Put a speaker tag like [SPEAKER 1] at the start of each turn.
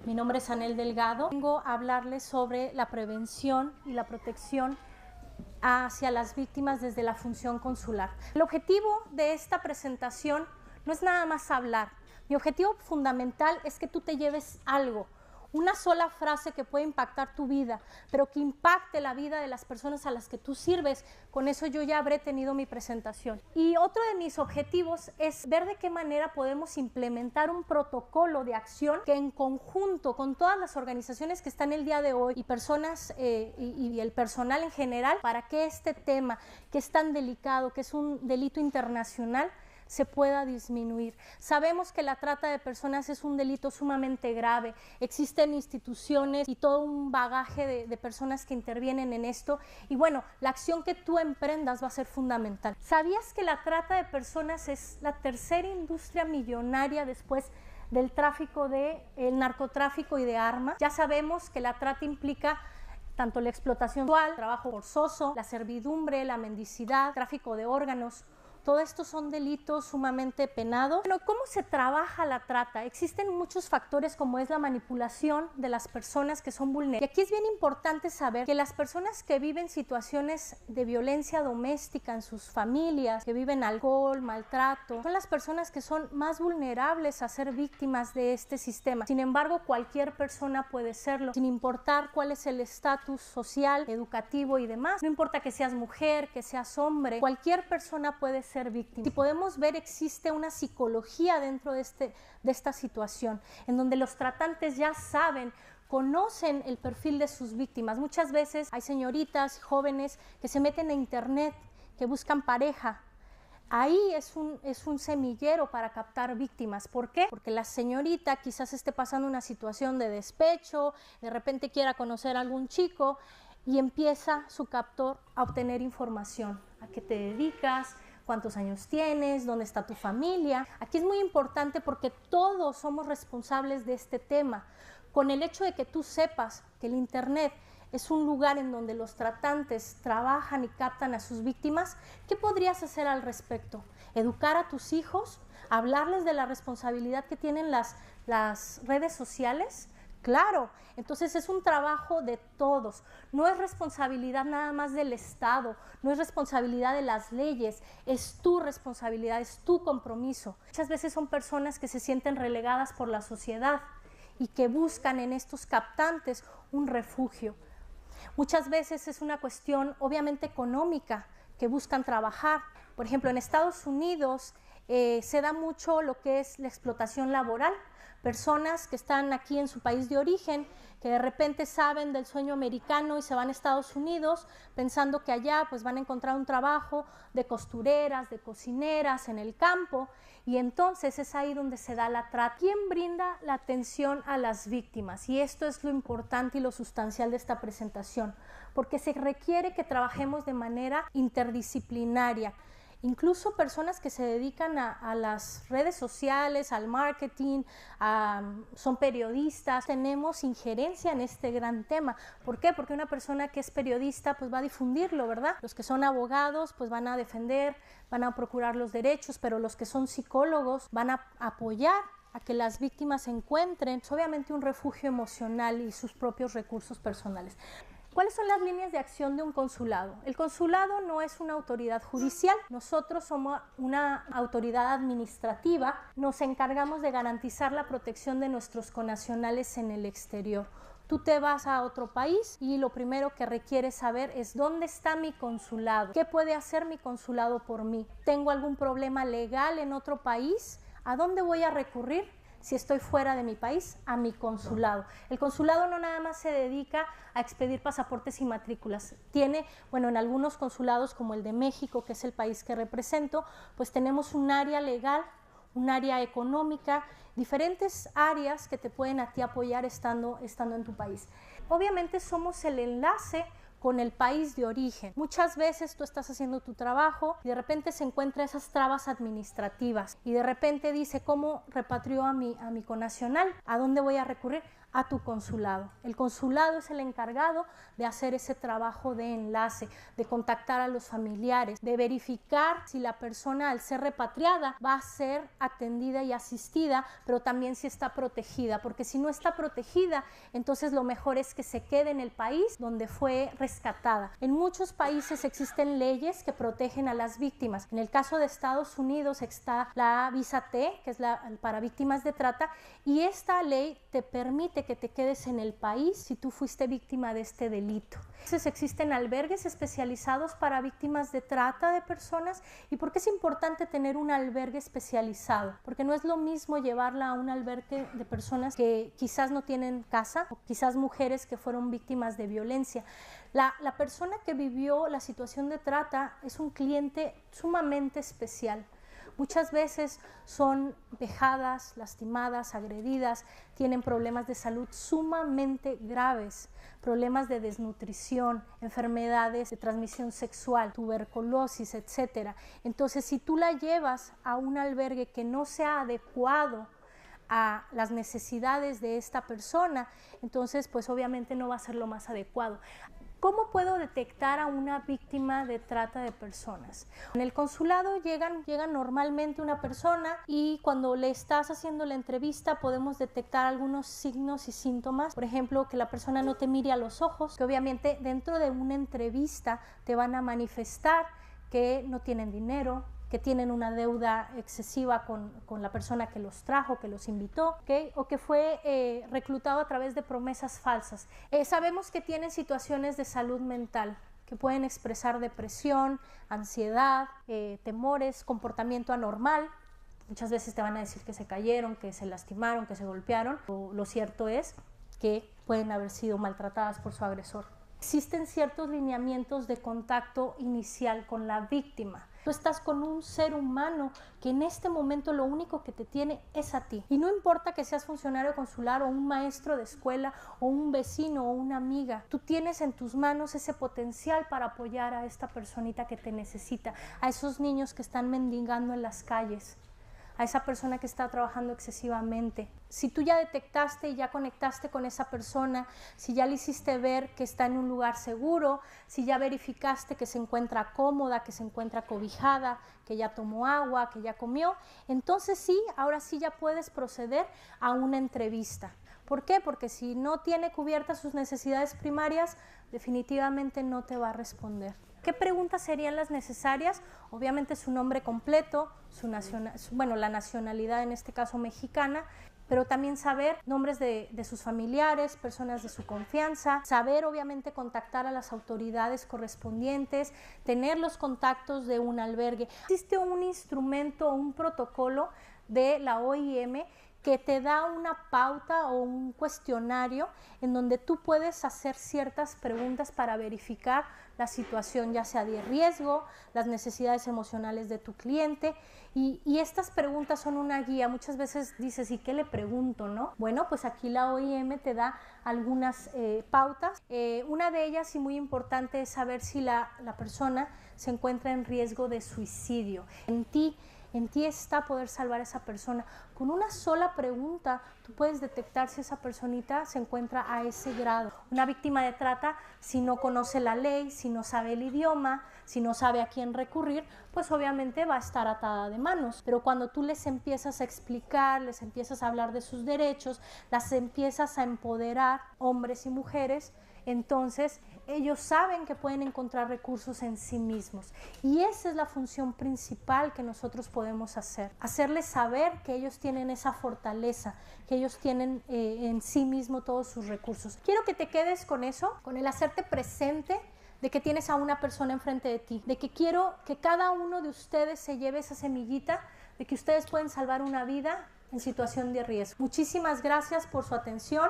[SPEAKER 1] Mi nombre es Anel Delgado. Vengo a hablarles sobre la prevención y la protección hacia las víctimas desde la función consular. El objetivo de esta presentación no es nada más hablar. Mi objetivo fundamental es que tú te lleves algo, una sola frase que puede impactar tu vida, pero que impacte la vida de las personas a las que tú sirves. Con eso yo ya habré tenido mi presentación. Y otro de mis objetivos es ver de qué manera podemos implementar un protocolo de acción que en conjunto con todas las organizaciones que están el día de hoy y personas y el personal en general, para que este tema que es tan delicado, que es un delito internacional, se pueda disminuir. Sabemos que la trata de personas es un delito sumamente grave. Existen instituciones y todo un bagaje de personas que intervienen en esto. Y bueno, la acción que tú emprendas va a ser fundamental. ¿Sabías que la trata de personas es la tercera industria millonaria después del el narcotráfico y de armas? Ya sabemos que la trata implica tanto la explotación sexual, trabajo forzoso, la servidumbre, la mendicidad, tráfico de órganos. Todo esto son delitos sumamente penados. Bueno, ¿cómo se trabaja la trata? Existen muchos factores como es la manipulación de las personas que son vulnerables. Y aquí es bien importante saber que las personas que viven situaciones de violencia doméstica en sus familias, que viven alcohol, maltrato, son las personas que son más vulnerables a ser víctimas de este sistema. Sin embargo, cualquier persona puede serlo, sin importar cuál es el estatus social, educativo y demás. No importa que seas mujer, que seas hombre, cualquier persona puede ser víctima. Si podemos ver, existe una psicología dentro de esta situación, en donde los tratantes ya saben, conocen el perfil de sus víctimas. Muchas veces hay señoritas, jóvenes que se meten a internet, que buscan pareja. Ahí es un semillero para captar víctimas. ¿Por qué? Porque la señorita quizás esté pasando una situación de despecho, de repente quiera conocer a algún chico y empieza su captor a obtener información. ¿A qué te dedicas? ¿Cuántos años tienes? ¿Dónde está tu familia? Aquí es muy importante porque todos somos responsables de este tema. Con el hecho de que tú sepas que el internet es un lugar en donde los tratantes trabajan y captan a sus víctimas, ¿qué podrías hacer al respecto? ¿Educar a tus hijos? ¿Hablarles de la responsabilidad que tienen las redes sociales? Claro, entonces es un trabajo de todos, no es responsabilidad nada más del Estado, no es responsabilidad de las leyes, es tu responsabilidad, es tu compromiso. Muchas veces son personas que se sienten relegadas por la sociedad y que buscan en estos captantes un refugio. Muchas veces es una cuestión obviamente económica, que buscan trabajar. Por ejemplo, en Estados Unidos se da mucho lo que es la explotación laboral. Personas que están aquí en su país de origen, que de repente saben del sueño americano y se van a Estados Unidos pensando que allá pues van a encontrar un trabajo de costureras, de cocineras en el campo, y entonces es ahí donde se da la trata. ¿Quién brinda la atención a las víctimas? Y esto es lo importante y lo sustancial de esta presentación, porque se requiere que trabajemos de manera interdisciplinaria. Incluso personas que se dedican a las redes sociales, al marketing, son periodistas, tenemos injerencia en este gran tema. ¿Por qué? Porque una persona que es periodista pues va a difundirlo, ¿verdad? Los que son abogados pues van a defender, van a procurar los derechos, pero los que son psicólogos van a apoyar a que las víctimas encuentren obviamente un refugio emocional y sus propios recursos personales. ¿Cuáles son las líneas de acción de un consulado? El consulado no es una autoridad judicial, nosotros somos una autoridad administrativa, nos encargamos de garantizar la protección de nuestros connacionales en el exterior. Tú te vas a otro país y lo primero que requieres saber es dónde está mi consulado, qué puede hacer mi consulado por mí. ¿Tengo algún problema legal en otro país? ¿A dónde voy a recurrir? Si estoy fuera de mi país, a mi consulado. El consulado no nada más se dedica a expedir pasaportes y matrículas. Tiene, bueno, en algunos consulados como el de México, que es el país que represento, pues tenemos un área legal, un área económica, diferentes áreas que te pueden a ti apoyar estando en tu país. Obviamente somos el enlace con el país de origen. Muchas veces tú estás haciendo tu trabajo y de repente se encuentra esas trabas administrativas y de repente dice, ¿cómo repatrió a mi connacional? ¿A dónde voy a recurrir? A tu consulado. El consulado es el encargado de hacer ese trabajo de enlace, de contactar a los familiares, de verificar si la persona al ser repatriada va a ser atendida y asistida, pero también si está protegida, porque si no está protegida, entonces lo mejor es que se quede en el país donde fue rescatada. En muchos países existen leyes que protegen a las víctimas. En el caso de Estados Unidos está la visa T, que es para víctimas de trata, y esta ley te permite que te quedes en el país si tú fuiste víctima de este delito. Entonces existen albergues especializados para víctimas de trata de personas. ¿Y por qué es importante tener un albergue especializado? Porque no es lo mismo llevarla a un albergue de personas que quizás no tienen casa o quizás mujeres que fueron víctimas de violencia. La persona que vivió la situación de trata es un cliente sumamente especial. Muchas veces son vejadas, lastimadas, agredidas, tienen problemas de salud sumamente graves, problemas de desnutrición, enfermedades de transmisión sexual, tuberculosis, etc. Entonces, si tú la llevas a un albergue que no sea adecuado a las necesidades de esta persona, entonces pues obviamente no va a ser lo más adecuado. ¿Cómo puedo detectar a una víctima de trata de personas? En el consulado llega normalmente una persona y cuando le estás haciendo la entrevista podemos detectar algunos signos y síntomas. Por ejemplo, que la persona no te mire a los ojos, que obviamente dentro de una entrevista te van a manifestar que no tienen dinero, que tienen una deuda excesiva con la persona que los trajo, que los invitó, ¿okay? O que fue reclutado a través de promesas falsas. Sabemos que tienen situaciones de salud mental, que pueden expresar depresión, ansiedad, temores, comportamiento anormal. Muchas veces te van a decir que se cayeron, que se lastimaron, que se golpearon. Lo cierto es que pueden haber sido maltratadas por su agresor. Existen ciertos lineamientos de contacto inicial con la víctima. Tú estás con un ser humano que en este momento lo único que te tiene es a ti. Y no importa que seas funcionario consular o un maestro de escuela o un vecino o una amiga, tú tienes en tus manos ese potencial para apoyar a esta personita que te necesita, a esos niños que están mendigando en las calles, a esa persona que está trabajando excesivamente. Si tú ya detectaste y ya conectaste con esa persona, si ya le hiciste ver que está en un lugar seguro, si ya verificaste que se encuentra cómoda, que se encuentra cobijada, que ya tomó agua, que ya comió, entonces sí, ahora sí ya puedes proceder a una entrevista. ¿Por qué? Porque si no tiene cubiertas sus necesidades primarias, definitivamente no te va a responder. ¿Qué preguntas serían las necesarias? Obviamente su nombre completo, la nacionalidad, en este caso mexicana, pero también saber nombres de sus familiares, personas de su confianza, saber obviamente contactar a las autoridades correspondientes, tener los contactos de un albergue. Existe un instrumento, un protocolo de la OIM que te da una pauta o un cuestionario en donde tú puedes hacer ciertas preguntas para verificar la situación, ya sea de riesgo, las necesidades emocionales de tu cliente, y estas preguntas son una guía. Muchas veces dices, ¿y qué le pregunto, no? Bueno, pues aquí la OIM te da algunas pautas. Una de ellas, y muy importante, es saber si la persona se encuentra en riesgo de suicidio. En ti está poder salvar a esa persona. Con una sola pregunta tú puedes detectar si esa personita se encuentra a ese grado. Una víctima de trata, si no conoce la ley, si no sabe el idioma, si no sabe a quién recurrir, pues obviamente va a estar atada de manos. Pero cuando tú les empiezas a explicar, les empiezas a hablar de sus derechos, las empiezas a empoderar, hombres y mujeres, entonces ellos saben que pueden encontrar recursos en sí mismos, y esa es la función principal que nosotros podemos hacer, hacerles saber que ellos tienen esa fortaleza, que ellos tienen en sí mismo todos sus recursos. Quiero que te quedes con eso, con el hacerte presente de que tienes a una persona enfrente de ti, de que quiero que cada uno de ustedes se lleve esa semillita de que ustedes pueden salvar una vida en situación de riesgo. Muchísimas gracias por su atención.